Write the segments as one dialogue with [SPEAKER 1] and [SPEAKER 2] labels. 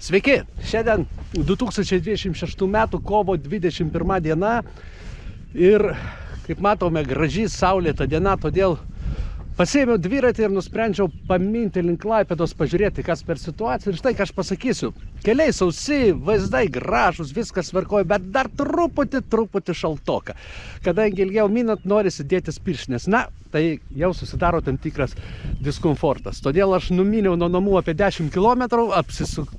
[SPEAKER 1] Sveiki, šiandien 2026 metų kovo 21 diena ir, kaip matome, graži saulėta diena, todėl pasiėmiau dviratį ir nusprendžiau paminti link Klaipėdos, pažiūrėti, kas per situaciją. Ir štai, ką aš pasakysiu. Keliai sausi, vaizdai gražus, viskas tvarkoja, bet dar truputį šaltoka. Kadangi ilgiau minant, norisi dėtis pirštinės. Na, tai jau susidaro tam tikras diskomfortas. Todėl aš numiniau nuo namų apie 10 km,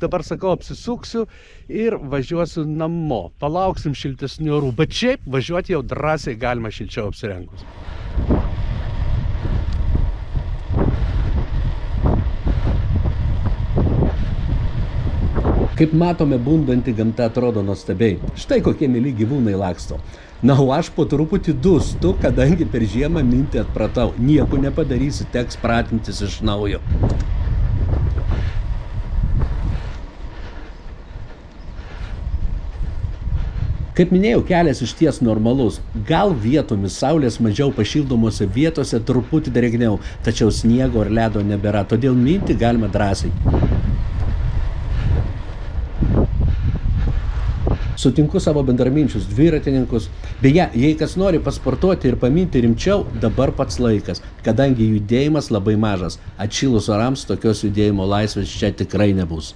[SPEAKER 1] dabar sakau, apsisuksiu ir važiuosiu namo. Palauksim šiltesnių orų, bet šiaip važiuoti jau drąsiai galima šilčiau apsirengus. Kaip matome, bundanti gamta atrodo nuostabiai. Štai kokie mili gyvūnai laksto. Na, o aš po truputį dūstu, kadangi per žiemą mintį atpratau. Nieko nepadarysi, teks pratintis iš naujo. Kaip minėjau, kelias išties normalus. Gal vietomis saulės mažiau pašildomose vietose truputį drėgniau, tačiau sniego ir ledo nebėra, todėl minti galima drąsiai. Sutinku savo bendraminčius dviratininkus. Beje, jei kas nori pasportuoti ir paminti rimčiau, dabar pats laikas, kadangi judėjimas labai mažas. Atšilus orams tokios judėjimo laisvės čia tikrai nebus.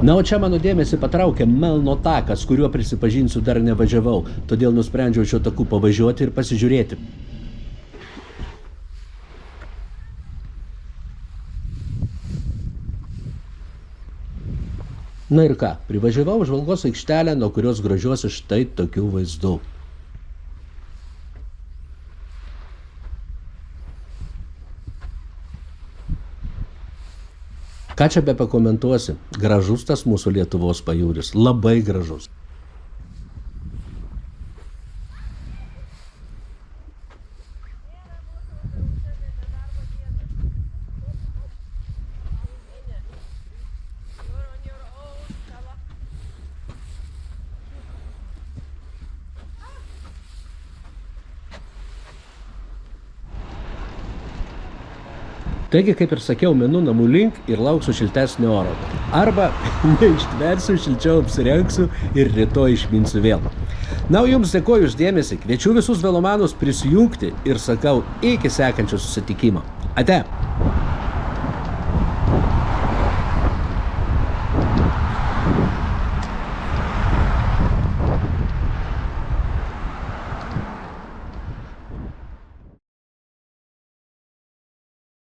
[SPEAKER 1] Na, o čia mano dėmesį patraukė Melno takas, kuriuo prisipažinsiu dar nevažiavau, todėl nusprendžiau šiuo taku pavažiuoti ir pasižiūrėti. Na ir ką, privažiavau žvalgos aikštelę, nuo kurios grožiuosi štai tokių vaizdų. Ką čia be pakomentuosi? Gražus tas mūsų Lietuvos pajūris, labai gražus. Taigi, kaip ir sakiau, minu namų link ir lauksiu šiltesnio oro. Arba neištversiu, šilčiau apsirengsiu ir rytoj išminsiu vėl. Na, o jums dėkoju už dėmesį, kviečiu visus velomanus prisijungti ir sakau iki sekančio susitikimo. Ate!